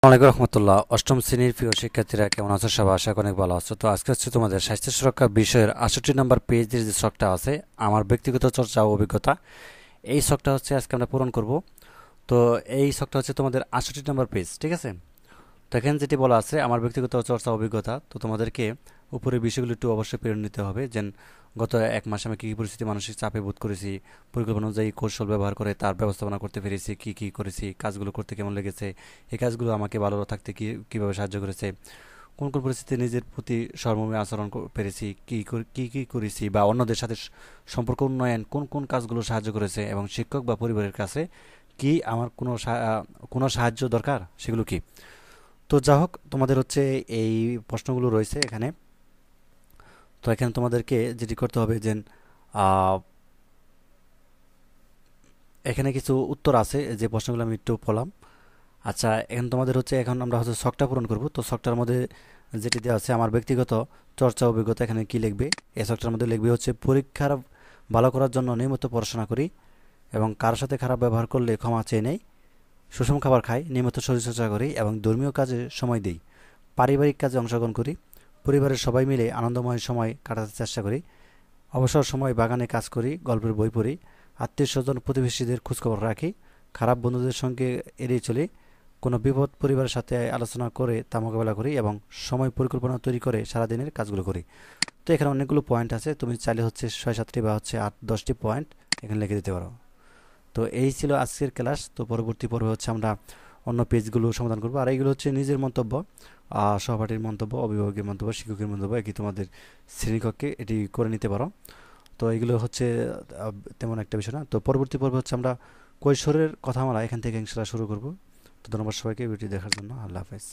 আসসালামু আলাইকুম রহমতুল্লাহ। অষ্টম শ্রেণীর প্রিয় শিক্ষার্থীরা কেমন আছো? সবাই আশা করি অনেক ভালো আছো। তো আজকে হচ্ছে তোমাদের স্বাস্থ্য সুরক্ষা বিষয়ের 68 নম্বর পেজের যে শখটা আছে, আমার ব্যক্তিগত চর্চা ও অভিজ্ঞতা, এই শখটা হচ্ছে আজকে আমরা পূরণ করব। তো এই শখটা হচ্ছে তোমাদের 68 নম্বর পেজ, ঠিক আছে? তো এখানে যেটি বলা আছে আমার ব্যক্তিগত চর্চা অভিজ্ঞতা, তো তোমাদেরকে উপরের বিষয়গুলো একটু অবশ্যই পেরে নিতে হবে। যেন গত এক মাসে আমি কী কী পরিস্থিতি মানসিক চাপে বোধ করেছি, পরিকল্পনা অনুযায়ী কৌশল ব্যবহার করে তার ব্যবস্থাপনা করতে পেরেছি, কী কী করেছি, কাজগুলো করতে কেমন লেগেছে, এই কাজগুলো আমাকে ভালো থাকতে কীভাবে সাহায্য করেছে, কোন কোন পরিস্থিতিতে নিজের প্রতি সর্বময় আচরণ পেরেছি, কী কী করেছি, বা অন্যদের সাথে সম্পর্ক উন্নয়ন কোন কোন কাজগুলো সাহায্য করেছে, এবং শিক্ষক বা পরিবারের কাছে কি আমার কোনো সাহায্য দরকার, সেগুলো কি। তো যা হোক, তোমাদের হচ্ছে এই প্রশ্নগুলো রয়েছে এখানে। তো এখানে তোমাদেরকে যেটি করতে হবে যে আহ, এখানে কিছু উত্তর আছে যে প্রশ্নগুলো আমি একটু পড়লাম। আচ্ছা, এখন তোমাদের হচ্ছে এখন আমরা হচ্ছে ছকটা পূরণ করব। তো ছকটার মধ্যে যেটি দেওয়া আছে আমার ব্যক্তিগত চর্চা অভিজ্ঞতা, এখানে কি লিখবে? এই ছকটার মধ্যে লিখবে হচ্ছে পরীক্ষার ভালো করার জন্য নিয়মিত পড়াশোনা করি এবং কারোর সাথে খারাপ ব্যবহার করলে ক্ষমা চেয়ে নেই, সুষম খাবার খাই, নিয়মিত শরীরচর্চা করি এবং ধর্মীয় কাজে সময় দিই, পারিবারিক কাজে অংশগ্রহণ করি, পরিবারের সবাই মিলে আনন্দময় সময় কাটাতে চেষ্টা করি, অবসর সময় বাগানে কাজ করি, গল্পের বই পড়ি, আত্মীয় স্বজন প্রতিবেশীদের খোঁজখবর রাখি, খারাপ বন্ধুদের সঙ্গে এড়িয়ে চলি, কোনো বিপদ পরিবারের সাথে আলোচনা করে তা মোকাবেলা করি এবং সময় পরিকল্পনা তৈরি করে সারাদিনের কাজগুলো করি। তো এখানে অনেকগুলো পয়েন্ট আছে, তুমি চাইলে হচ্ছে 6-7টি বা হচ্ছে 8-10টি পয়েন্ট এখানে লিখে দিতে পারো। তো এই ছিল আজকের ক্লাস। তো পরবর্তী পর্বে হচ্ছে আমরা অন্য পেজগুলো সমাধান করবো। আর এইগুলো হচ্ছে নিজের মন্তব্য, সহপাঠীর মন্তব্য, অভিভাবকের মন্তব্য, শিক্ষকের মন্তব্য, একই তোমাদের শ্রেণীকক্ষে এটি করে নিতে পারো। তো এগুলো হচ্ছে তেমন একটা বিষয় না। তো পরবর্তী পর্বে হচ্ছে আমরা কৈশোরের কথা আমরা এখান থেকে ইনশাল্লাহ শুরু করব। তো ধন্যবাদ সবাইকে ভিডিও দেখার জন্য। আল্লাহ হাফেজ।